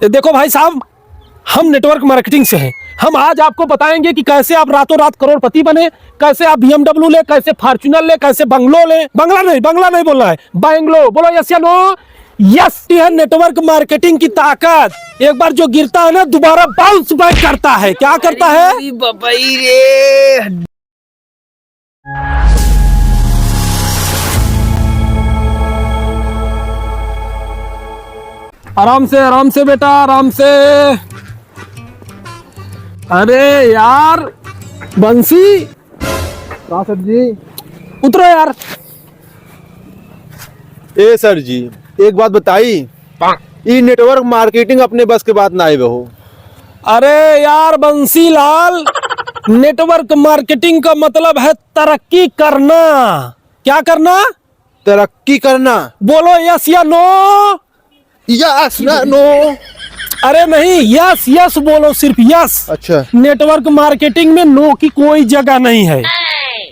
देखो भाई साहब, हम नेटवर्क मार्केटिंग से हैं। हम आज आपको बताएंगे कि कैसे आप रातों रात करोड़पति बने, कैसे आप BMW ले, कैसे फॉर्च्यूनर ले, कैसे बंगलो ले। बंगला नहीं बोलना है, बैंगलो बोलो। यस या नो? यस। यह नेटवर्क मार्केटिंग की ताकत। एक बार जो गिरता है ना, दोबारा बाउंस बैक करता है। क्या करता है? बबई रे। आराम से बेटा, आराम से। अरे यार बंसी, सर जी। उतरो यार। ए सर जी, एक बात बताई, ये नेटवर्क मार्केटिंग अपने बस के बात ना आए हो। अरे यार बंसी लाल, नेटवर्क मार्केटिंग का मतलब है तरक्की करना। क्या करना? तरक्की करना। बोलो यस या नो? यस ना नो? अरे नहीं, यस यस बोलो, सिर्फ यस। अच्छा, नेटवर्क मार्केटिंग में नो की कोई जगह नहीं है।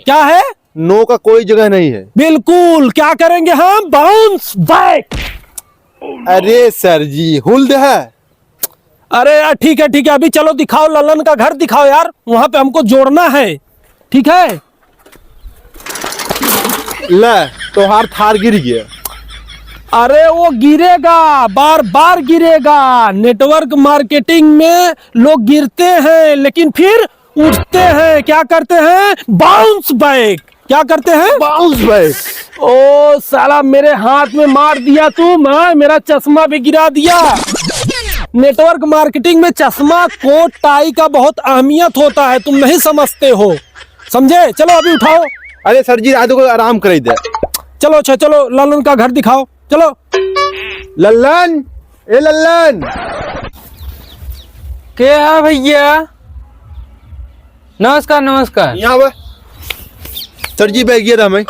क्या है? नो का कोई जगह नहीं है। बिल्कुल। क्या करेंगे हम? Bounce back. अरे सर जी, हुल्ड है। अरे यार ठीक है, अभी चलो दिखाओ, ललन का घर दिखाओ यार, वहां पे हमको जोड़ना है। ठीक है? ले, तोहार थार गिर गया। अरे वो गिरेगा, बार बार गिरेगा। नेटवर्क मार्केटिंग में लोग गिरते हैं लेकिन फिर उठते हैं। क्या करते हैं? Bounce back. क्या करते हैं? Bounce back. ओ साला, मेरे हाथ में मार दिया तू, मैं मेरा चश्मा भी गिरा दिया। नेटवर्क मार्केटिंग में चश्मा, कोट, टाई का बहुत अहमियत होता है, तुम नहीं समझते हो। समझे? चलो अभी उठाओ। अरे सर जी, आज को आराम कर दे। चलो चलो, ललन का घर दिखाओ, चलो। लल्लन, ए लल्लन। क्या है भैया? नमस्कार नमस्कार। यहाँ पे सर जी बैठ गया था मैं।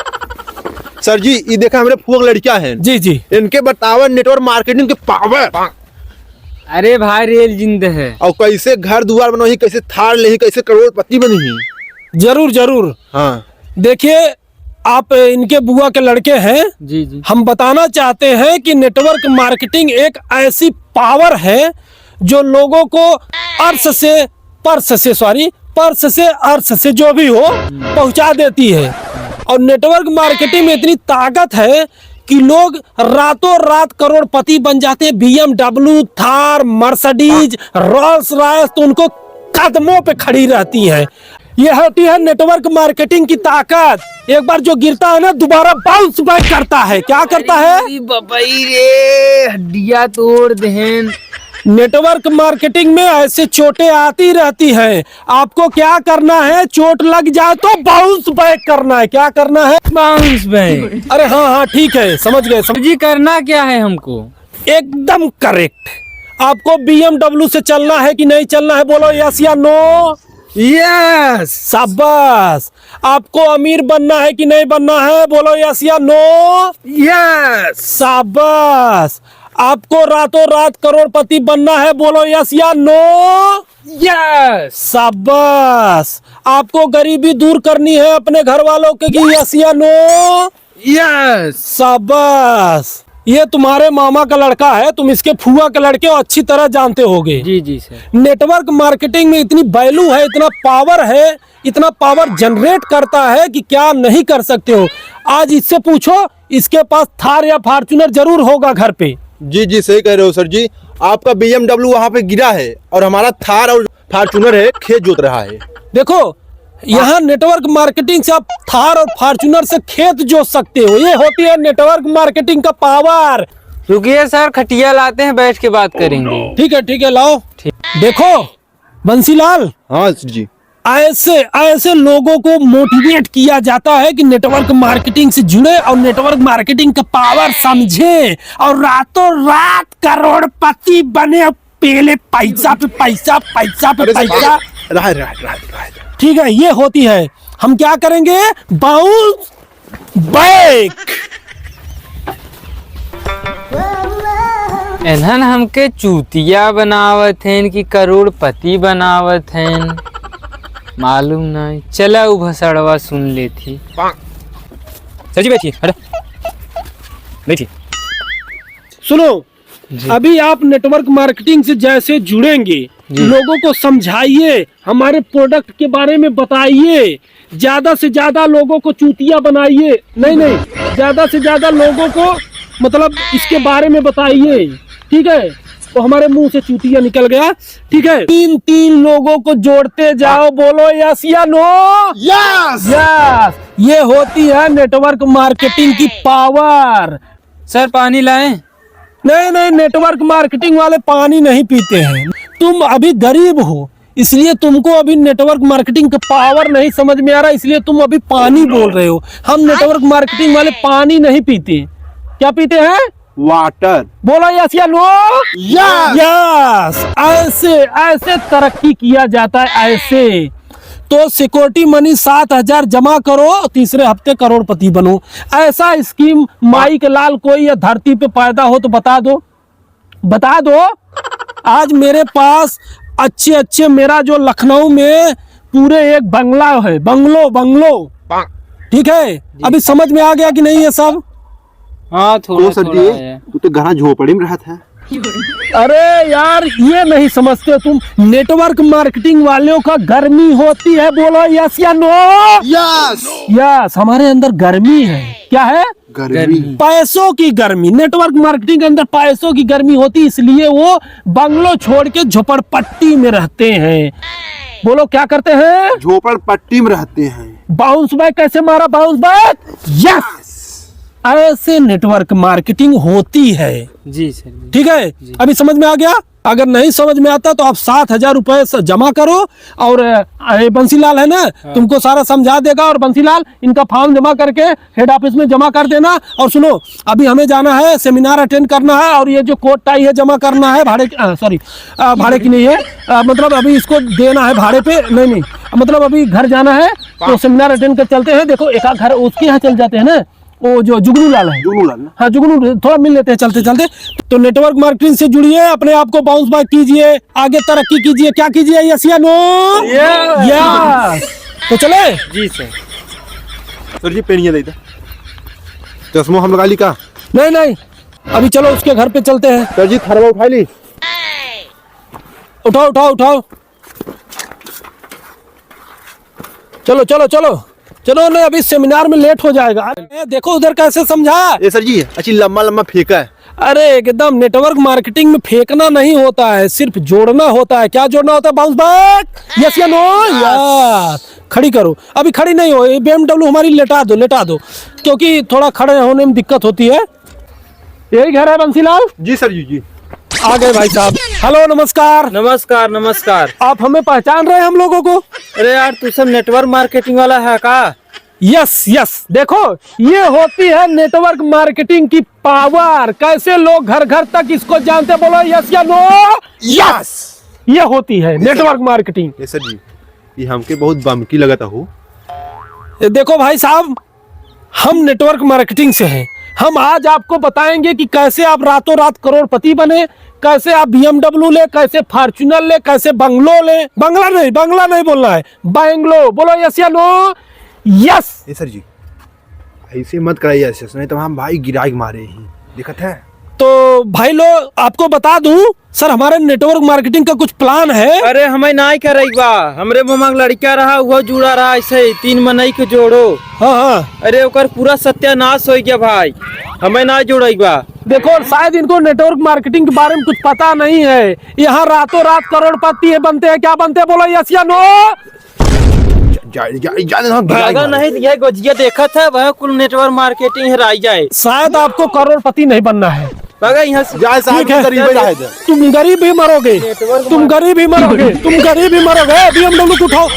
सर जी, ये देखा हमारे फुआ लड़कियां हैं। जी जी। इनके बतावा नेटवर्क मार्केटिंग के पावर। अरे भाई रेल जिंद है। और कैसे घर दुआर बनवाही, कैसे थार ले, कैसे करोड़पति बनी। जरूर जरूर। हाँ, देखिए, आप इनके बुआ के लड़के हैं। जी जी। हम बताना चाहते हैं कि नेटवर्क मार्केटिंग एक ऐसी पावर है जो लोगों को पर्स से अर्श से जो भी हो पहुंचा देती है। और नेटवर्क मार्केटिंग में इतनी ताकत है कि लोग रातों रात करोड़पति बन जाते हैं। BMW, Thar, Mercedes, Rolls Royce तो उनको कदमों पे खड़ी रहती है। ये होती है नेटवर्क मार्केटिंग की ताकत। एक बार जो गिरता है ना, दोबारा बाउंस बैक करता है। क्या करता है? बबई रे, हड्डियां तोड़ देन। नेटवर्क मार्केटिंग में ऐसे चोटें आती रहती हैं। आपको क्या करना है? चोट लग जाए तो बाउंस बैक करना है। क्या करना है? Bounce back. अरे हाँ, ठीक है, समझ गए। जी, करना क्या है हमको? एकदम करेक्ट। आपको BMW से चलना है कि नहीं चलना है? बोलो यस या नो? यस। शाबाश। आपको अमीर बनना है कि नहीं बनना है? बोलो यस या नो? यस। शाबाश। आपको रातों रात करोड़पति बनना है? बोलो यस या नो? यस। शाबाश। आपको गरीबी दूर करनी है अपने घर वालों के कि यस या नो? यस। शाबाश। ये तुम्हारे मामा का लड़का है, तुम इसके फुआ के लड़के हो, अच्छी तरह जानते होगे। जी जी सर। नेटवर्क मार्केटिंग में इतनी वैल्यू है, इतना पावर है, इतना पावर जनरेट करता है कि क्या आप नहीं कर सकते हो। आज इससे पूछो, इसके पास थार या फॉर्च्यूनर जरूर होगा घर पे। जी जी, सही कह रहे हो सर जी। आपका BMW वहाँ पे गिरा है और हमारा थार और फॉर्च्यूनर है, खेत जोत रहा है। देखो, यहाँ नेटवर्क मार्केटिंग से आप थार और फॉर्च्यूनर से खेत जोत सकते हो। ये होती है नेटवर्क मार्केटिंग का पावर। रुकिए सर, खटिया लाते हैं, बैठ के बात करेंगे। ठीक है, लाओ। देखो बंसीलाल, हाँ सर जी, ऐसे लोगों को मोटिवेट किया जाता है कि नेटवर्क मार्केटिंग से जुड़े और नेटवर्क मार्केटिंग का पावर समझे और रातों रात करोड़पति बने। पहले पैसा पे पैसा, पैसा पे पैसा। ठीक है, ये होती है। हम क्या करेंगे? Bounce back. एनहन हमके चूतिया बनावत हैं कि करोड़पति बनावत हैं, मालूम नहीं। चला उ भसड़वा सुन लेती। सर जी बैठिए, बैठिए। सुनो, अभी आप नेटवर्क मार्केटिंग से जैसे जुड़ेंगे, लोगों को समझाइए, हमारे प्रोडक्ट के बारे में बताइए, ज्यादा से ज्यादा लोगों को चूतिया बनाइए, नहीं ज्यादा से ज्यादा लोगों को मतलब इसके बारे में बताइए, ठीक है। तो हमारे मुंह से चूतिया निकल गया, ठीक है। तीन लोगों को जोड़ते जाओ, बोलो यस या नो। यस यस, ये होती है नेटवर्क मार्केटिंग की पावर। सर पानी लाएं? नहीं, नेटवर्क मार्केटिंग वाले पानी नहीं पीते हैं। तुम अभी गरीब हो, इसलिए तुमको अभी नेटवर्क मार्केटिंग का पावर नहीं समझ में आ रहा, इसलिए तुम अभी पानी बोल रहे हो। हम नेटवर्क मार्केटिंग वाले पानी नहीं पीते। क्या पीते हैं? वाटर। बोलो यस या नो। यस यस, ऐसे तरक्की किया जाता है, ऐसे। तो सिक्योरिटी मनी 7,000 जमा करो, तीसरे हफ्ते करोड़पति बनो। ऐसा स्कीम माइक लाल कोई या धरती पे पैदा हो तो बता दो। आज मेरे पास अच्छे मेरा जो लखनऊ में पूरे एक बंगला है, बंगलो, ठीक है। अभी समझ में आ गया कि नहीं ये सब? हाँ थोड़ा सर थोड़ा जी, है। तू तो घना झोपड़ी में रहा था। अरे यार, ये नहीं समझते तुम। नेटवर्क मार्केटिंग वालों का गर्मी होती है, बोलो यस या नो। यस, हमारे अंदर गर्मी है। क्या है? गर्मी। पैसों की गर्मी। नेटवर्क मार्केटिंग के अंदर पैसों की गर्मी होती, इसलिए वो बंगलो छोड़ के झोपड़पट्टी में रहते हैं। बोलो क्या करते हैं? झोपड़पट्टी में रहते हैं। बाउंस बैक कैसे मारा? Bounce back. यस, ऐसे नेटवर्क मार्केटिंग होती है। जी सर जी। ठीक है, अभी समझ में आ गया? अगर नहीं समझ में आता तो आप 7,000 रुपए जमा करो, और बंसीलाल है ना, तुमको सारा समझा देगा। और बंसीलाल, इनका फॉर्म जमा करके हेड ऑफिस में जमा कर देना। और सुनो, अभी हमें जाना है, सेमिनार अटेंड करना है, और ये जो कोट टाई है जमा करना है, भाड़े की नहीं है, मतलब अभी इसको देना है भाड़े पे। नहीं, मतलब अभी घर जाना है, तो सेमिनार अटेंड कर चलते हैं। देखो, एक घर उसके यहाँ चल जाते हैं ना, वो जो जुगनू लाल है। हाँ, जुगनू, थोड़ा मिल लेते हैं चलते चलते। तो नेटवर्क मार्केटिंग से जुड़िए, अपने आप को बाउंस बैक कीजिए, आगे तरक्की कीजिए। क्या कीजिए? यस या नो? यस। तो चले? जी सर। सर जी, पेनिया देता चश्मो हम लगा ली का? नहीं, अभी चलो उसके घर पे चलते हैं। सर जी, थरवा उठा ली। उठाओ। चलो नहीं, अभी सेमिनार में लेट हो जाएगा। अरे देखो उधर कैसे समझा। ये सर जी, अच्छी लम्बा फेंका है। अरे एकदम, नेटवर्क मार्केटिंग में फेंकना नहीं होता है, सिर्फ जोड़ना होता है। क्या जोड़ना होता है? Bounce back. यस या नो? यस। खड़ी करो। अभी खड़ी नहीं हो, BMW हमारी लेटा दो, क्योंकि थोड़ा खड़े होने में दिक्कत होती है। यही घर है बंसीलाल? जी सर जी। आ गए भाई साहब। हेलो, नमस्कार। नमस्कार। आप हमें पहचान रहे हैं हम लोगों को? अरे यार, तू सब नेटवर्क मार्केटिंग वाला है का? यस, देखो, ये होती है नेटवर्क मार्केटिंग की पावर। कैसे लोग घर घर तक इसको जानते, बोलो यस या नो? यस। ये होती है नेटवर्क मार्केटिंग। ये सर जी, ये हमके बहुत बमकी लगता हो। देखो भाई साहब, हम नेटवर्क मार्केटिंग से हैं। हम आज आपको बताएंगे कि कैसे आप रातों रात करोड़पति बने, कैसे आप BMW ले, कैसे फॉर्च्यूनर ले, कैसे बंगलो ले। बंगला नहीं बोलना है, बैंगलो। बोलो यस या नो? यस। ये सर जी, ऐसे मत कराइए ऐसे, नहीं तो हम भाई गिराई मारे ही दिक्कत है। तो भाई लोग, आपको बता दूं सर, हमारे नेटवर्क मार्केटिंग का कुछ प्लान है। अरे हमें नहीं करे बा, हमरे ममा लड़का रहा, वो जुड़ा रहा, ऐसे 3 मनई के जोड़ो। हाँ। अरे ओकर पूरा सत्यानाश हो गया भाई, हमें ना जोड़े बा। देखो, शायद इनको नेटवर्क मार्केटिंग के बारे में कुछ पता नहीं है। यहाँ रातों रात करोड़पति बनते हैं। क्या बनते हैं? बोलो यस या नो? भागा नहीं, यह गोजिया देखा था, वह कुल नेटवर्क मार्केटिंग हराई जाए। शायद आपको करोड़पति नहीं बनना है। भागा यहाँ से। ठीक है, तुम गरीब ही मरोगे, तुम गरीब ही मरोगे। BMW को उठाओ।